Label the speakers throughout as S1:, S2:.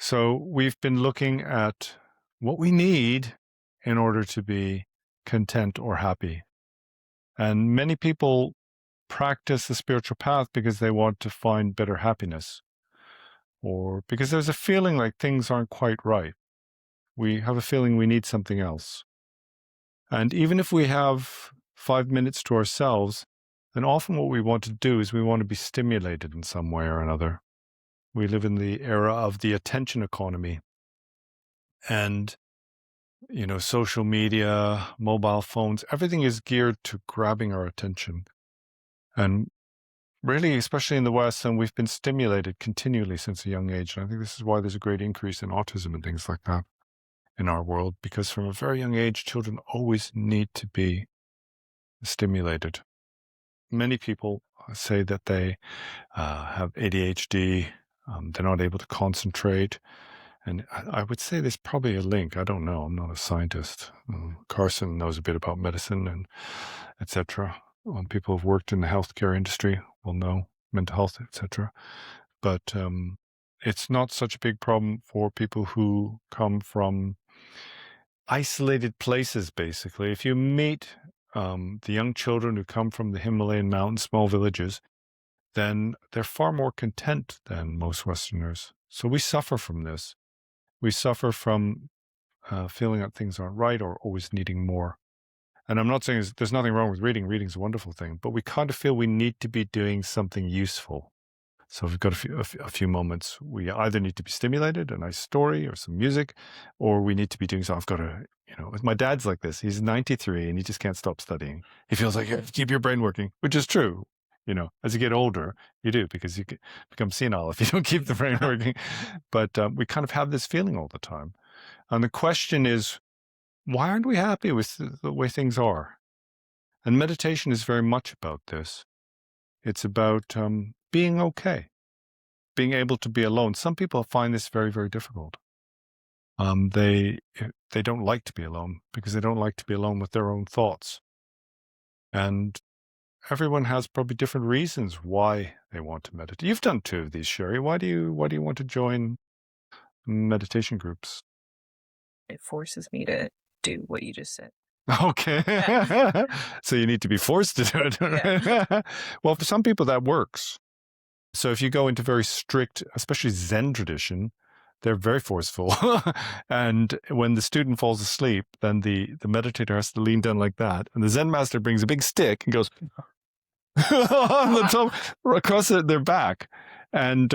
S1: So we've been looking at what we need in order to be content or happy. And many people practice the spiritual path because they want to find better happiness, or because there's a feeling like things aren't quite right. We have a feeling we need something else. And even if we have 5 minutes to ourselves, then often what we want to do is we want to be stimulated in some way or another. We live in the era of the attention economy. And, social media, mobile phones, everything is geared to grabbing our attention. And really, especially in the West, and we've been stimulated continually since a young age. And I think this is why there's a great increase in autism and things like that in our world, because from a very young age, children always need to be stimulated. Many people say that they have ADHD, they're not able to concentrate. And I would say there's probably a link. I don't know. I'm not a scientist. Carson knows a bit about medicine and etc. People who've worked in the healthcare industry will know mental health, etc. But it's not such a big problem for people who come from isolated places, basically. If you meet the young children who come from the Himalayan mountains, small villages, then they're far more content than most Westerners. So we suffer from this. We suffer from feeling that things aren't right or always needing more. And I'm not saying there's nothing wrong with reading. Reading's a wonderful thing, but we kind of feel we need to be doing something useful. So if we've got a few moments, we either need to be stimulated, a nice story or some music, or we need to be doing something. I've got to, my dad's like this. He's 93 and he just can't stop studying. He feels like you have to keep your brain working, which is true. As you get older, you do, because you become senile if you don't keep the brain working. But we kind of have this feeling all the time. And the question is, why aren't we happy with the way things are? And meditation is very much about this. It's about being okay, being able to be alone. Some people find this very, very difficult. They don't like to be alone because they don't like to be alone with their own thoughts. And everyone has probably different reasons why they want to meditate. You've done 2 of these, Sherry. Why do you want to join meditation groups?
S2: It forces me to do what you just said.
S1: Okay. So you need to be forced to do it.
S2: Yeah.
S1: Well, for some people that works. So if you go into very strict, especially Zen tradition, they're very forceful. And when the student falls asleep, then the meditator has to lean down like that. And the Zen master brings a big stick and goes on the top, across their back. And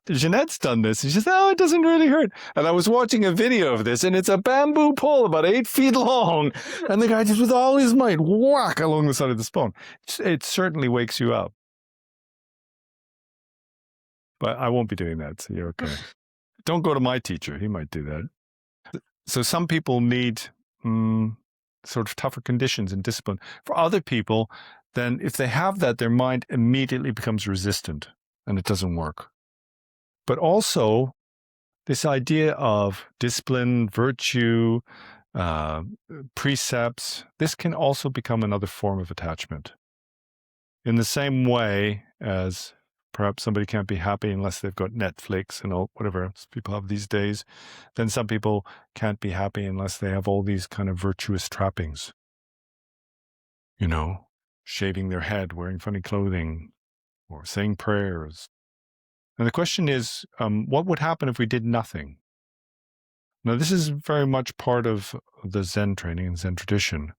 S1: Jeanette's done this. And she says, "Oh, it doesn't really hurt." And I was watching a video of this, and it's a bamboo pole about 8 feet long. And the guy just with all his might, whack along the side of the spine. It certainly wakes you up. But I won't be doing that, so you're okay. Don't go to my teacher. He might do that. So some people need sort of tougher conditions and discipline. For other people, then if they have that, their mind immediately becomes resistant and it doesn't work. But also, this idea of discipline, virtue, precepts, this can also become another form of attachment. In the same way as perhaps somebody can't be happy unless they've got Netflix and all, whatever else people have these days, then some people can't be happy unless they have all these kind of virtuous trappings. Shaving their head, wearing funny clothing, or saying prayers. And the question is, what would happen if we did nothing? Now, this is very much part of the Zen training and Zen tradition.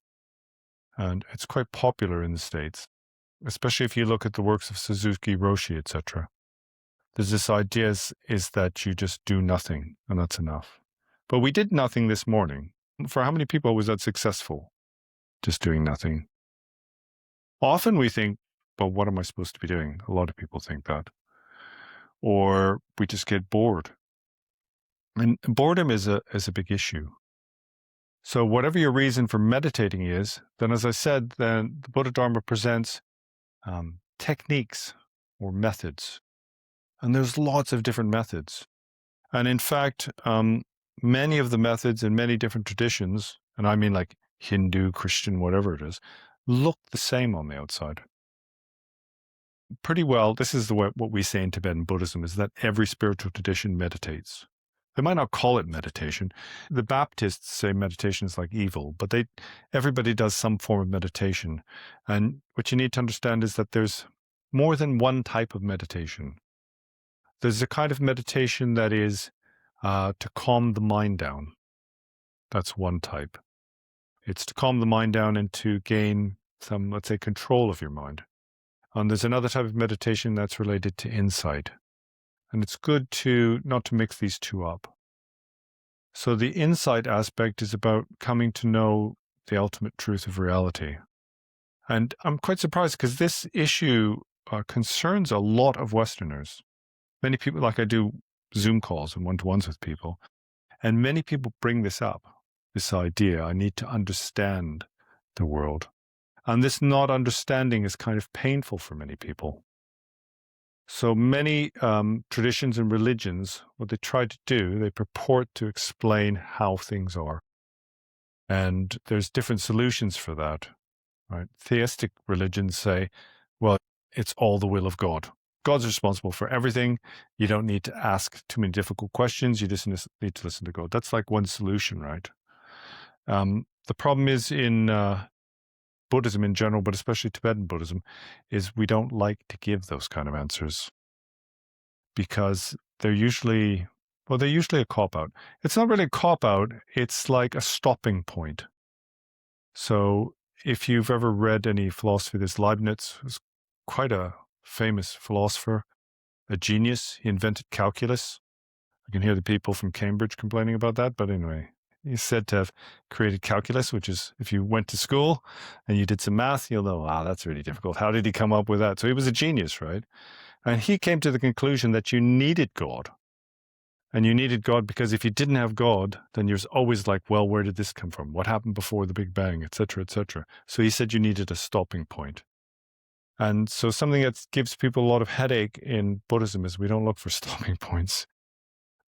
S1: And it's quite popular in the States, especially if you look at the works of Suzuki Roshi, etc. There's this idea is that you just do nothing, and that's enough. But we did nothing this morning. For how many people was that successful? Just doing nothing. Often we think, well, what am I supposed to be doing? A lot of people think that. Or we just get bored. And boredom is a big issue. So whatever your reason for meditating is, then as I said, then the Buddha Dharma presents techniques or methods. And there's lots of different methods. And in fact, many of the methods in many different traditions, and I mean like Hindu, Christian, whatever it is, look the same on the outside. Pretty well, this is what we say in Tibetan Buddhism, is that every spiritual tradition meditates. They might not call it meditation. The Baptists say meditation is like evil, but everybody does some form of meditation. And what you need to understand is that there's more than one type of meditation. There's a kind of meditation that is to calm the mind down. That's one type. It's to calm the mind down and to gain some, let's say, control of your mind. And there's another type of meditation that's related to insight. And it's good not to mix these two up. So the insight aspect is about coming to know the ultimate truth of reality. And I'm quite surprised because this issue concerns a lot of Westerners. Many people, like I do Zoom calls and one-to-ones with people, and many people bring this up, this idea, I need to understand the world. And this not understanding is kind of painful for many people. So many traditions and religions, what they try to do, they purport to explain how things are. And there's different solutions for that, right? Theistic religions say, well, it's all the will of God. God's responsible for everything. You don't need to ask too many difficult questions. You just need to listen to God. That's like one solution, right? The problem is in Buddhism in general, but especially Tibetan Buddhism, is we don't like to give those kind of answers because they're usually a cop-out. It's not really a cop-out. It's like a stopping point. So if you've ever read any philosophy, there's Leibniz, who's quite a famous philosopher, a genius. He invented calculus. I can hear the people from Cambridge complaining about that, but anyway, he's said to have created calculus, which is if you went to school and you did some math, you'll know, wow, that's really difficult. How did he come up with that? So he was a genius, right? And he came to the conclusion that you needed God. And you needed God because if you didn't have God, then you're always like, well, where did this come from? What happened before the Big Bang, et cetera, et cetera. So he said you needed a stopping point. And so something that gives people a lot of headache in Buddhism is we don't look for stopping points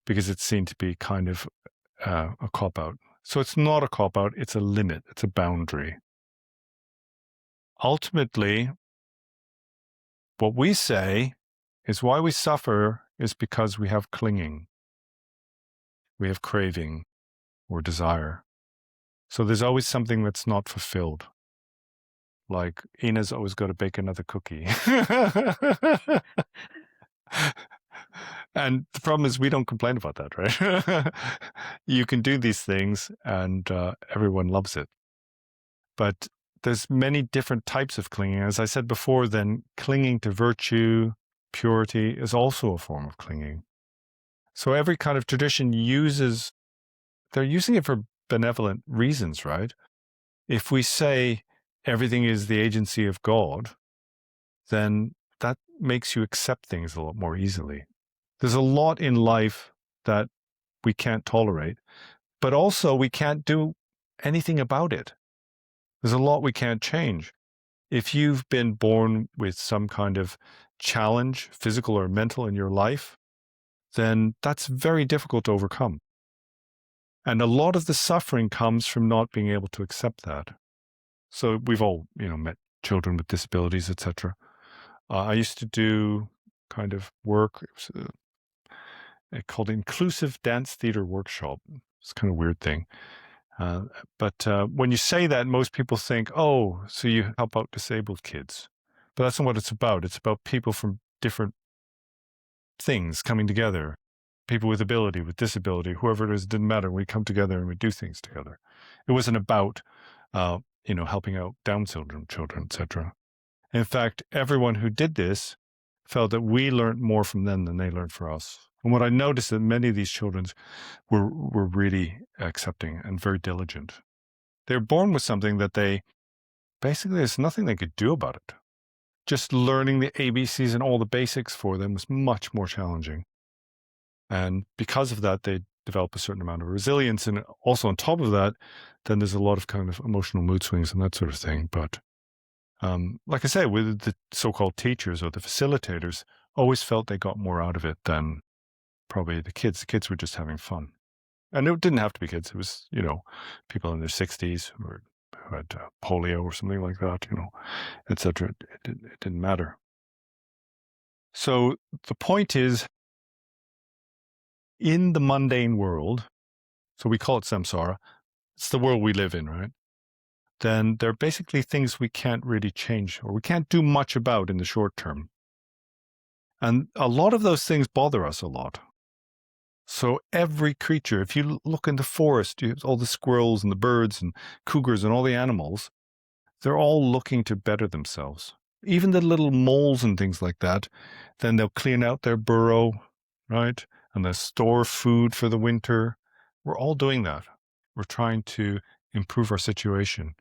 S1: because it's seen to be kind of a cop-out. So it's not a cop-out, it's a limit, it's a boundary. Ultimately, what we say is why we suffer is because we have clinging. We have craving or desire. So there's always something that's not fulfilled. Like Ina's always got to bake another cookie. And the problem is we don't complain about that, right? You can do these things and everyone loves it. But there's many different types of clinging. As I said before, then clinging to virtue, purity is also a form of clinging. So every kind of tradition they're using it for benevolent reasons, right? If we say everything is the agency of God, then that makes you accept things a lot more easily. There's a lot in life that we can't tolerate, but also we can't do anything about it. There's a lot we can't change. If you've been born with some kind of challenge, physical or mental, in your life, then that's very difficult to overcome. And a lot of the suffering comes from not being able to accept that. So we've all, met children with disabilities, etc. I used to do kind of work. It was called Inclusive Dance Theater Workshop. It's kind of a weird thing. But when you say that, most people think, oh, so you help out disabled kids. But that's not what it's about. It's about people from different things coming together. People with ability, with disability, whoever it is, it didn't matter. We come together and we do things together. It wasn't about, helping out Down syndrome children, etc. In fact, everyone who did this felt that we learned more from them than they learned from us. And what I noticed that many of these children were really accepting and very diligent. They're born with something that there's nothing they could do about it. Just learning the ABCs and all the basics for them was much more challenging. And because of that, they develop a certain amount of resilience. And also on top of that, then there's a lot of kind of emotional mood swings and that sort of thing. But like I say, with the so-called teachers or the facilitators, always felt they got more out of it than probably the kids. The kids were just having fun. And it didn't have to be kids. It was, people in their 60s who had polio or something like that, et cetera. It didn't matter. So the point is, in the mundane world, so we call it samsara, it's the world we live in, right? Then there are basically things we can't really change or we can't do much about in the short term. And a lot of those things bother us a lot. So every creature, if you look in the forest, you have all the squirrels and the birds and cougars and all the animals, they're all looking to better themselves. Even the little moles and things like that, then they'll clean out their burrow, right? And they'll store food for the winter. We're all doing that. We're trying to improve our situation.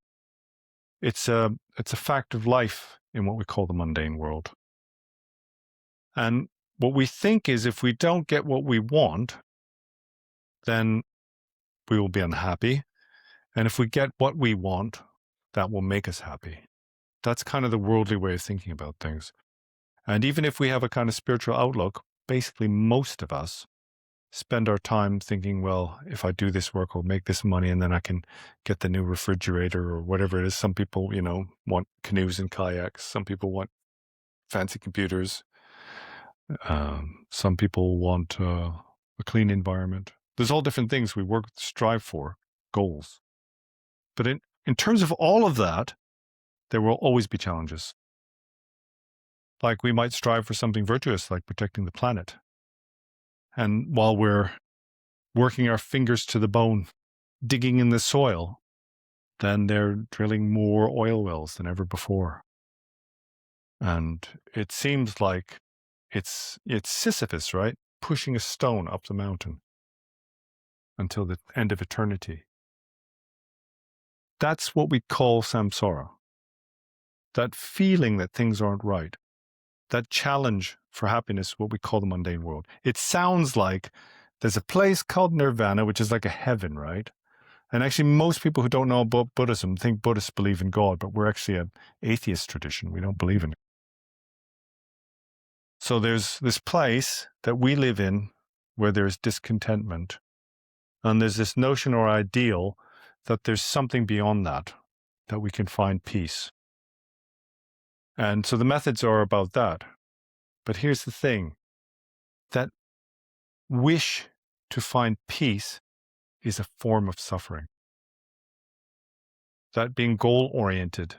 S1: It's a fact of life in what we call the mundane world. And what we think is if we don't get what we want, then we will be unhappy. And if we get what we want, that will make us happy. That's kind of the worldly way of thinking about things. And even if we have a kind of spiritual outlook, basically most of us spend our time thinking, well, if I do this work, I'll make this money and then I can get the new refrigerator or whatever it is. Some people, want canoes and kayaks. Some people want fancy computers. Some people want a clean environment. There's all different things we strive for, goals. But in terms of all of that, there will always be challenges. Like we might strive for something virtuous, like protecting the planet. And while we're working our fingers to the bone, digging in the soil, then they're drilling more oil wells than ever before. And it seems like it's Sisyphus, right? Pushing a stone up the mountain until the end of eternity. That's what we call samsara. That feeling that things aren't right. That challenge for happiness, what we call the mundane world. It sounds like there's a place called nirvana, which is like a heaven, right? And actually, most people who don't know about Buddhism think Buddhists believe in God, but we're actually an atheist tradition. We don't believe in it. So there's this place that we live in where there's discontentment. And there's this notion or ideal that there's something beyond that we can find peace. And so the methods are about that. But here's the thing, that wish to find peace is a form of suffering. That being goal-oriented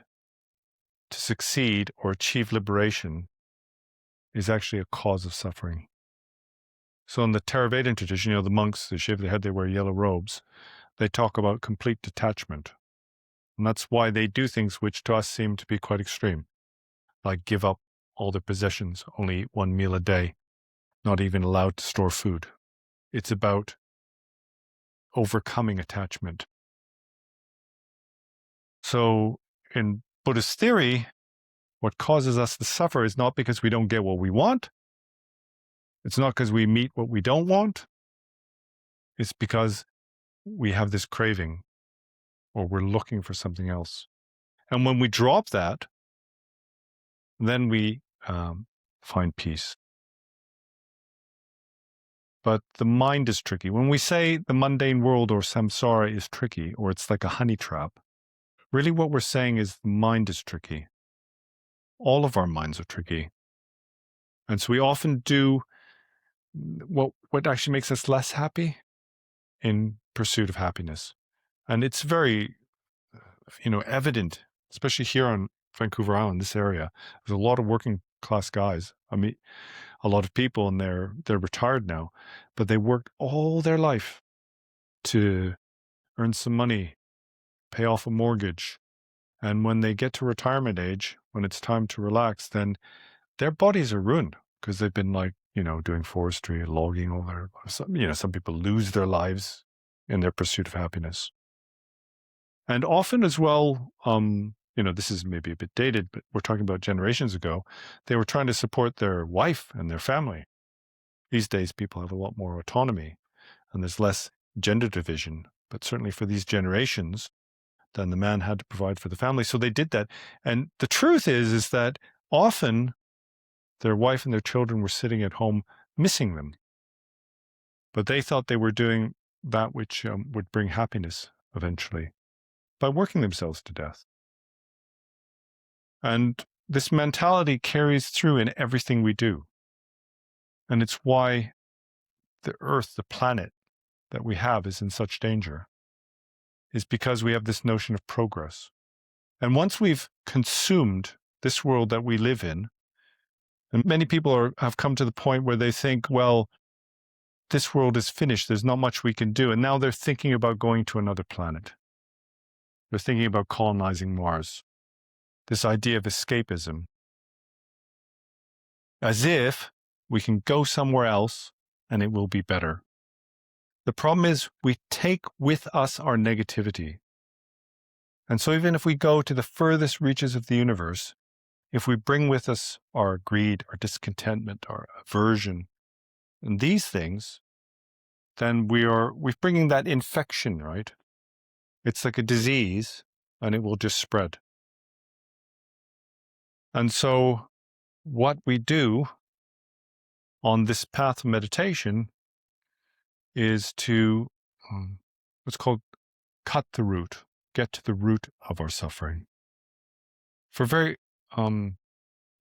S1: to succeed or achieve liberation is actually a cause of suffering. So in the Theravadan tradition, the monks, they shave their head, they wear yellow robes. They talk about complete detachment. And that's why they do things which to us seem to be quite extreme, like give up all their possessions, only eat one meal a day, not even allowed to store food. It's about overcoming attachment. So in Buddhist theory, what causes us to suffer is not because we don't get what we want. It's not because we meet what we don't want. It's because we have this craving or we're looking for something else. And when we drop that, then we find peace. But the mind is tricky. When we say the mundane world or samsara is tricky, or it's like a honey trap, really what we're saying is the mind is tricky. All of our minds are tricky. And so we often do what actually makes us less happy in pursuit of happiness. And it's very, evident, especially here on Vancouver Island, this area. There's a lot of working class guys. I mean, a lot of people, and they're retired now, but they worked all their life to earn some money, pay off a mortgage. And when they get to retirement age, when it's time to relax, then their bodies are ruined because they've been doing forestry, logging all their, some people lose their lives in their pursuit of happiness. And often as well, this is maybe a bit dated, but we're talking about generations ago, they were trying to support their wife and their family. These days, people have a lot more autonomy and there's less gender division. But certainly for these generations, then the man had to provide for the family. So they did that. And the truth is that often their wife and their children were sitting at home missing them. But they thought they were doing that which would bring happiness eventually by working themselves to death. And this mentality carries through in everything we do. And it's why the Earth, the planet that we have is in such danger is because we have this notion of progress. And once we've consumed this world that we live in, and many people have come to the point where they think, well, this world is finished. There's not much we can do. And now they're thinking about going to another planet. They're thinking about colonizing Mars. This idea of escapism. As if we can go somewhere else and it will be better. The problem is we take with us our negativity. And so even if we go to the furthest reaches of the universe, if we bring with us our greed, our discontentment, our aversion, and these things, then we're bringing that infection, right? It's like a disease, and it will just spread. And so what we do on this path of meditation is to what's called cut the root, get to the root of our suffering. For very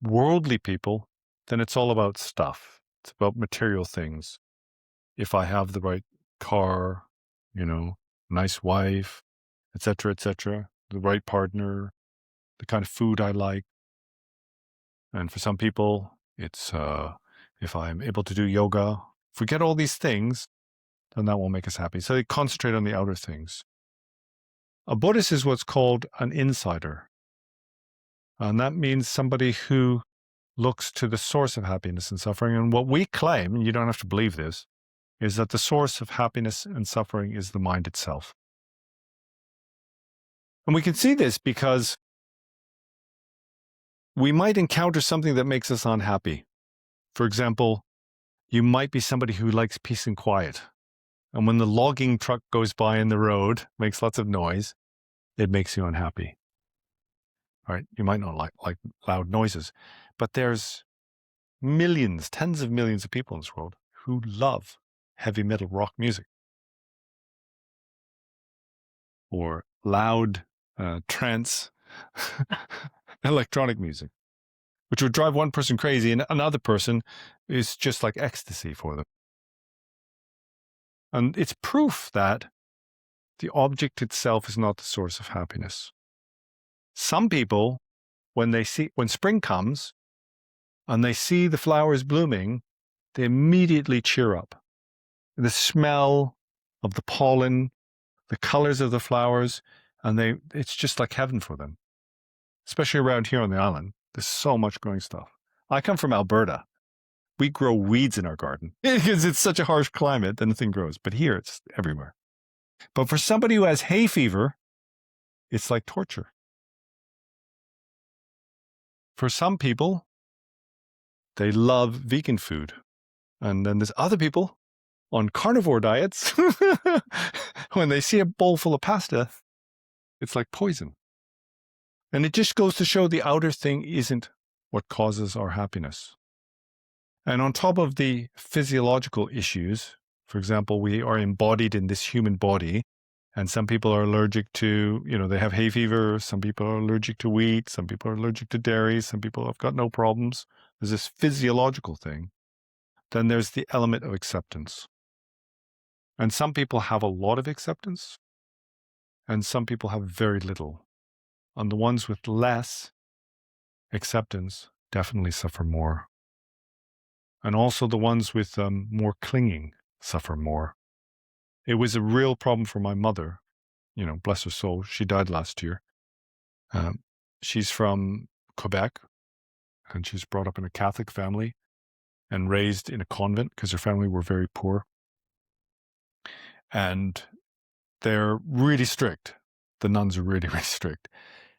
S1: worldly people, then it's all about stuff. It's about material things. If I have the right car, nice wife, etc., the right partner, the kind of food I like. And for some people, it's if I'm able to do yoga. If we get all these things, then that will make us happy. So they concentrate on the outer things. A Buddhist is what's called an insider. And that means somebody who looks to the source of happiness and suffering. And what we claim, and you don't have to believe this, is that the source of happiness and suffering is the mind itself. And we can see this because we might encounter something that makes us unhappy. For example, you might be somebody who likes peace and quiet. And when the logging truck goes by in the road, makes lots of noise, it makes you unhappy. All right, you might not like loud noises, but there's millions, tens of millions of people in this world who love heavy metal rock music or loud trance electronic music, which would drive one person crazy and another person is just like ecstasy for them. And it's proof that the object itself is not the source of happiness. Some people, when spring comes and they see the flowers blooming, they immediately cheer up. The smell of the pollen, the colors of the flowers, and it's just like heaven for them. Especially around here on the island, there's so much growing stuff. I come from Alberta. We grow weeds in our garden because it's such a harsh climate that nothing grows. But here, it's everywhere. But for somebody who has hay fever, it's like torture. For some people, they love vegan food. And then there's other people on carnivore diets. When they see a bowl full of pasta, it's like poison. And it just goes to show the outer thing isn't what causes our happiness. And on top of the physiological issues, for example, we are embodied in this human body, and some people are allergic to, they have hay fever. Some people are allergic to wheat. Some people are allergic to dairy. Some people have got no problems. There's this physiological thing. Then there's the element of acceptance. And some people have a lot of acceptance, and some people have very little. And the ones with less acceptance definitely suffer more. And also the ones with more clinging suffer more. It was a real problem for my mother, bless her soul. She died last year. She's from Quebec, and she's brought up in a Catholic family and raised in a convent because her family were very poor. And they're really strict. The nuns are really, really strict.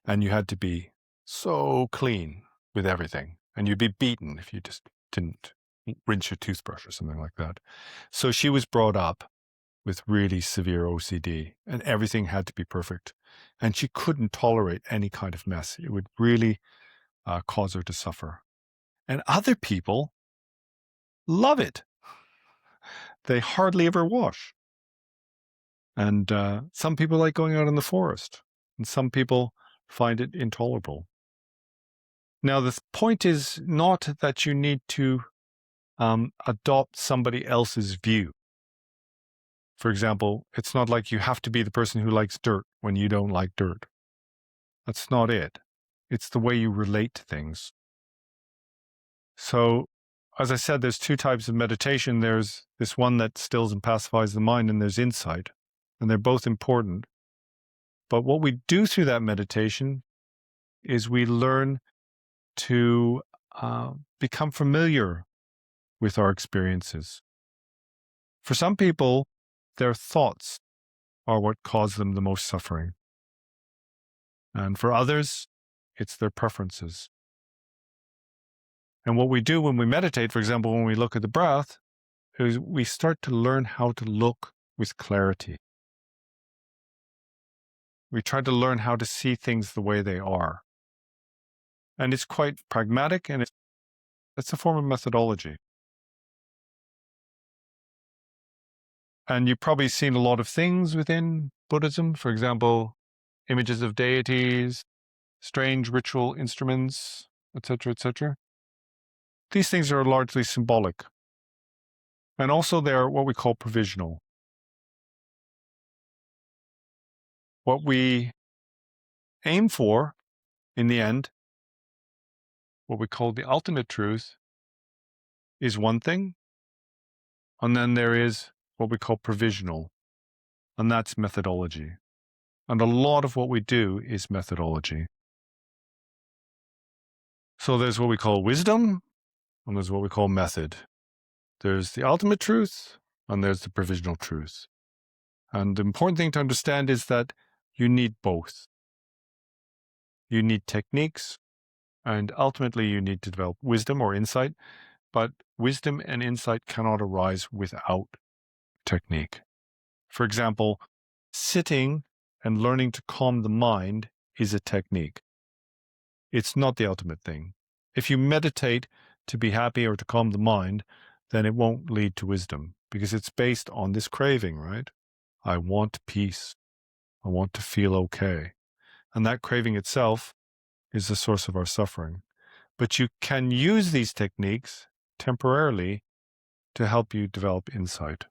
S1: And you had to be so clean with everything. And you'd be beaten if you just didn't rinse your toothbrush or something like that. So she was brought up with really severe OCD, and everything had to be perfect. And she couldn't tolerate any kind of mess. It would really cause her to suffer. And other people love it. They hardly ever wash. And some people like going out in the forest, and some people find it intolerable. Now, the point is not that you need to adopt somebody else's view. For example, it's not like you have to be the person who likes dirt when you don't like dirt. That's not it. It's the way you relate to things. So, as I said, there's two types of meditation. There's this one that stills and pacifies the mind, and there's insight. And they're both important. But what we do through that meditation is we learn to become familiar with our experiences. For some people, their thoughts are what cause them the most suffering. And for others, it's their preferences. And what we do when we meditate, for example, when we look at the breath, is we start to learn how to look with clarity. We try to learn how to see things the way they are. And it's quite pragmatic, and it's a form of methodology. And you've probably seen a lot of things within Buddhism, for example, images of deities, strange ritual instruments, etc., etc. These things are largely symbolic. And also they're what we call provisional. What we aim for in the end, what we call the ultimate truth, is one thing. And then there is what we call provisional, and that's methodology. And a lot of what we do is methodology. So there's what we call wisdom, and there's what we call method. There's the ultimate truth, and there's the provisional truth. And the important thing to understand is that you need both. You need techniques, and ultimately you need to develop wisdom or insight, but wisdom and insight cannot arise without technique. For example, sitting and learning to calm the mind is a technique. It's not the ultimate thing. If you meditate to be happy or to calm the mind, then it won't lead to wisdom because it's based on this craving, right? I want peace. I want to feel okay. And that craving itself is the source of our suffering. But you can use these techniques temporarily to help you develop insight.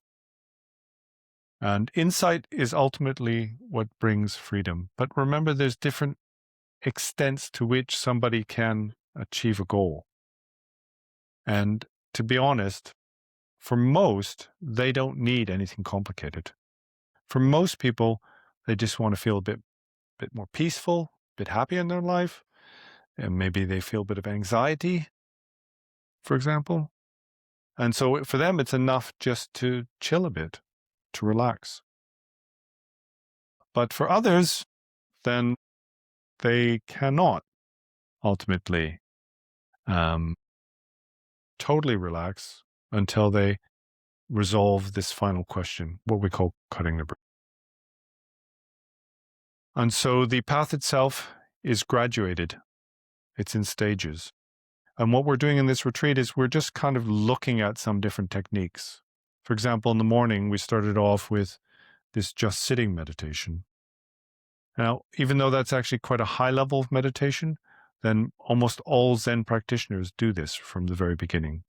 S1: And insight is ultimately what brings freedom. But remember, there's different extents to which somebody can achieve a goal. And to be honest, for most, they don't need anything complicated. For most people, they just want to feel a bit more peaceful, a bit happy in their life. And maybe they feel a bit of anxiety, for example. And so for them, it's enough just to chill a bit, to relax. But for others, then they cannot ultimately totally relax until they resolve this final question, what we call cutting the breath. And so the path itself is graduated. It's in stages. And what we're doing in this retreat is we're just kind of looking at some different techniques. For example, in the morning, we started off with this just sitting meditation. Now, even though that's actually quite a high level of meditation, then almost all Zen practitioners do this from the very beginning.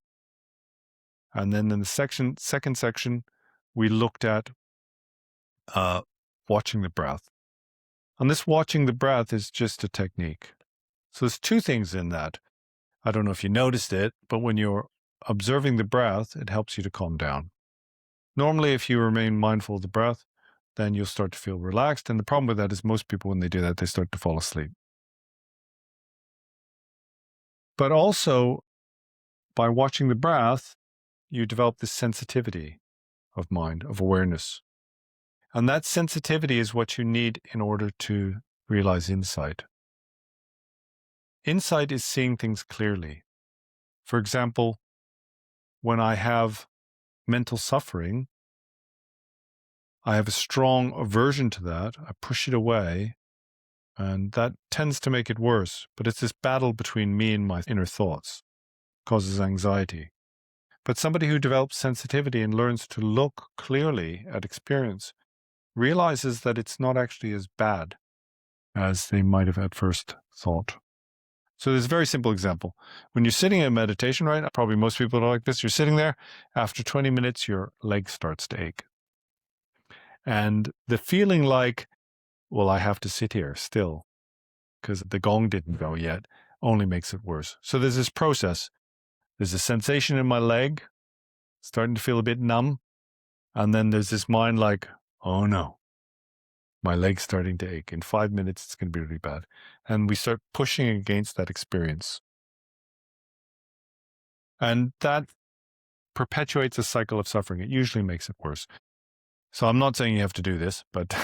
S1: And then in the second section, we looked at watching the breath. And this watching the breath is just a technique. So there's two things in that. I don't know if you noticed it, but when you're observing the breath, it helps you to calm down. Normally, if you remain mindful of the breath, then you'll start to feel relaxed. And the problem with that is most people, when they do that, they start to fall asleep. But also, by watching the breath, you develop this sensitivity of mind, of awareness. And that sensitivity is what you need in order to realize insight. Insight is seeing things clearly. For example, when I have mental suffering, I have a strong aversion to that. I push it away, and that tends to make it worse. But it's this battle between me and my inner thoughts, causes anxiety. But somebody who develops sensitivity and learns to look clearly at experience realizes that it's not actually as bad as they might have at first thought. So there's a very simple example. When you're sitting in meditation, right? Probably most people are like this. You're sitting there. After 20 minutes, your leg starts to ache. And the feeling like, well, I have to sit here still because the gong didn't go yet, only makes it worse. So there's this process. There's a sensation in my leg, starting to feel a bit numb. And then there's this mind like, oh no, my leg's starting to ache. In 5 minutes, it's going to be really bad. And we start pushing against that experience. And that perpetuates a cycle of suffering. It usually makes it worse. So I'm not saying you have to do this, but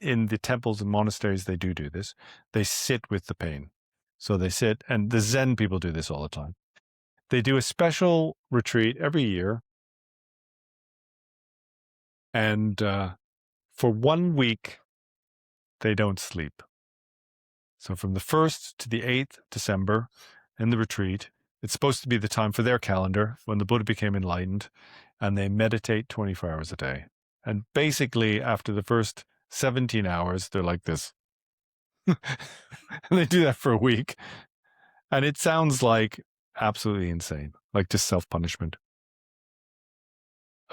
S1: in the temples and monasteries, they do this. They sit with the pain. So they sit, and the Zen people do this all the time. They do a special retreat every year. And for 1 week, they don't sleep. So from the 1st to the 8th December in the retreat, it's supposed to be the time for their calendar when the Buddha became enlightened, and they meditate 24 hours a day. And basically, after the first 17 hours, they're like this. And they do that for a week. And it sounds like absolutely insane, like just self-punishment.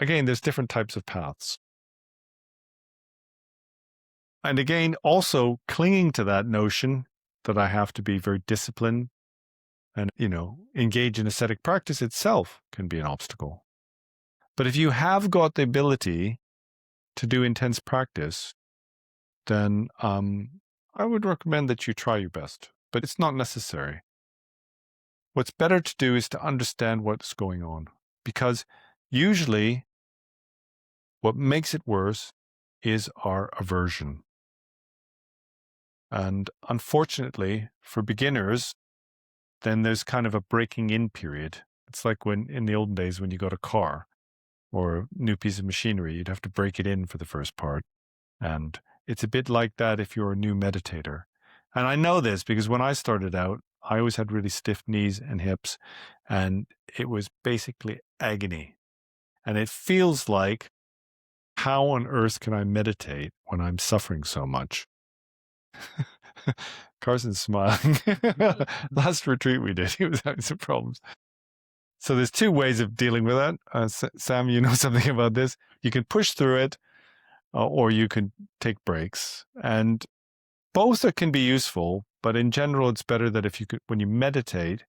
S1: Again, there's different types of paths. And again, also clinging to that notion that I have to be very disciplined and, engage in ascetic practice itself can be an obstacle. But if you have got the ability to do intense practice, then I would recommend that you try your best, but it's not necessary. What's better to do is to understand what's going on, because usually what makes it worse is our aversion. And unfortunately, for beginners, then there's kind of a breaking in period. It's like when in the olden days when you got a car or a new piece of machinery, you'd have to break it in for the first part. And it's a bit like that if you're a new meditator. And I know this because when I started out, I always had really stiff knees and hips, and it was basically agony. And it feels like, how on earth can I meditate when I'm suffering so much? Carson's smiling. Last retreat we did, he was having some problems. So there's 2 ways of dealing with that. Sam, you know something about this. You can push through it, or you can take breaks. And both can be useful, but in general, it's better that when you meditate,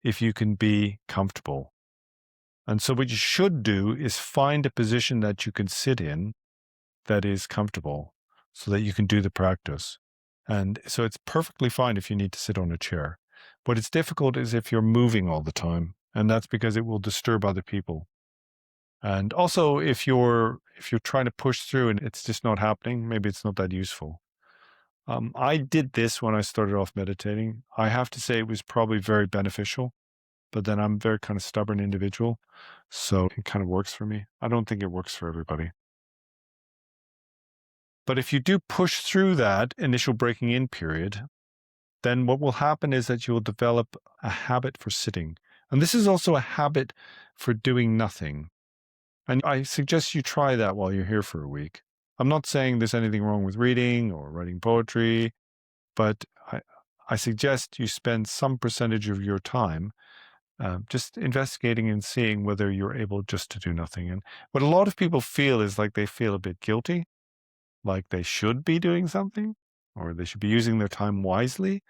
S1: if you can be comfortable. And so what you should do is find a position that you can sit in that is comfortable so that you can do the practice. And so it's perfectly fine if you need to sit on a chair. What is difficult is if you're moving all the time, and that's because it will disturb other people. And also if you're trying to push through and it's just not happening, maybe it's not that useful. I did this when I started off meditating. I have to say it was probably very beneficial, but then I'm a very kind of stubborn individual, so it kind of works for me. I don't think it works for everybody. But if you do push through that initial breaking in period, then what will happen is that you will develop a habit for sitting. And this is also a habit for doing nothing. And I suggest you try that while you're here for a week. I'm not saying there's anything wrong with reading or writing poetry, but I suggest you spend some percentage of your time just investigating and seeing whether you're able just to do nothing. And what a lot of people feel is like they feel a bit guilty, like they should be doing something or they should be using their time wisely.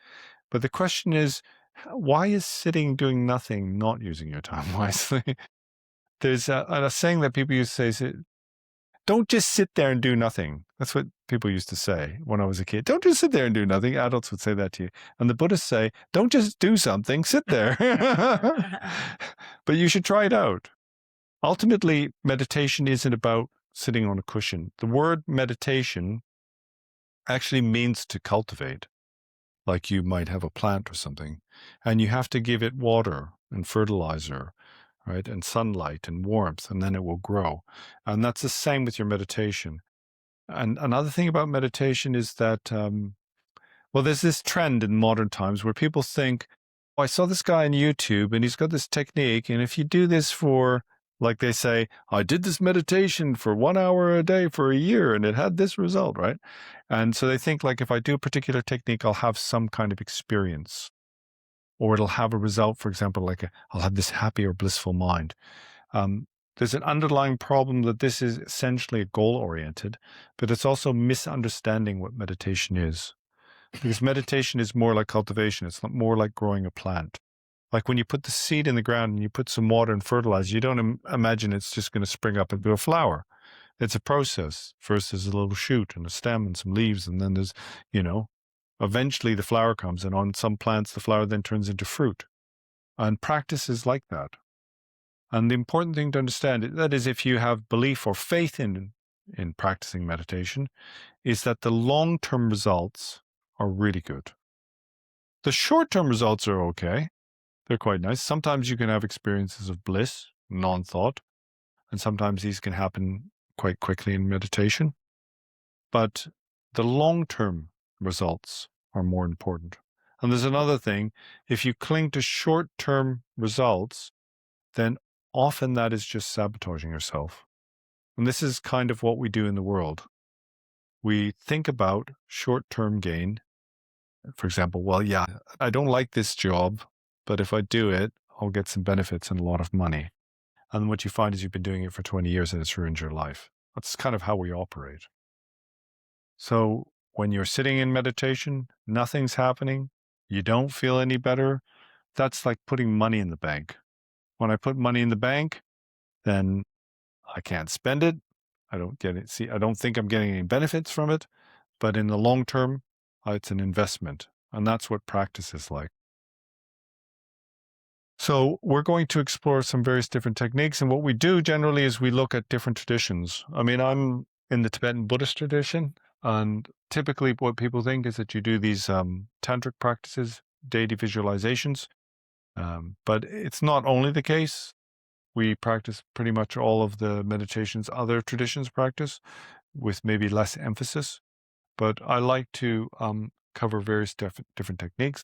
S1: But the question is, why is sitting doing nothing not using your time wisely? There's a saying that people used to say, don't just sit there and do nothing. That's what people used to say when I was a kid. Don't just sit there and do nothing. Adults would say that to you. And the Buddhists say, don't just do something, sit there. But you should try it out. Ultimately, meditation isn't about sitting on a cushion. The word meditation actually means to cultivate, like you might have a plant or something. And you have to give it water and fertilizer, right? And sunlight and warmth, and then it will grow. And that's the same with your meditation. And another thing about meditation is that, there's this trend in modern times where people think, I saw this guy on YouTube and he's got this technique. And if you do this for, like they say, I did this meditation for 1 hour a day for a year and it had this result, right? And so they think like, if I do a particular technique, I'll have some kind of experience. or it'll have a result, for example, like I'll have this happy or blissful mind. There's an underlying problem that this is essentially goal-oriented, but it's also misunderstanding what meditation is. Because meditation is more like cultivation. It's not more like growing a plant. Like when you put the seed in the ground and you put some water and fertilizer, you don't imagine it's just going to spring up into a flower. It's a process. First there's a little shoot and a stem and some leaves, and then there's, eventually the flower comes, and on some plants the flower then turns into fruit. And practice is like that. And the important thing to understand, that is, if you have belief or faith in practicing meditation, is that the long-term results are really good. The short-term results are okay. They're quite nice. Sometimes you can have experiences of bliss, non-thought, and sometimes these can happen quite quickly in meditation. But the long-term results are more important. And there's another thing. If you cling to short-term results, then often that is just sabotaging yourself. And this is kind of what we do in the world. We think about short-term gain. For example, well, yeah, I don't like this job, but if I do it, I'll get some benefits and a lot of money. And what you find is you've been doing it for 20 years and it's ruined your life. That's kind of how we operate. So when you're sitting in meditation, nothing's happening, you don't feel any better, that's like putting money in the bank. When I put money in the bank, then I can't spend it. I don't get it. See, I don't think I'm getting any benefits from it, but in the long term, it's an investment. And that's what practice is like. So we're going to explore some various different techniques. And what we do generally is we look at different traditions. I mean, I'm in the Tibetan Buddhist tradition. And typically what people think is that you do these tantric practices, deity visualizations. But it's not only the case. We practice pretty much all of the meditations other traditions practice, with maybe less emphasis. But I like to cover various different techniques.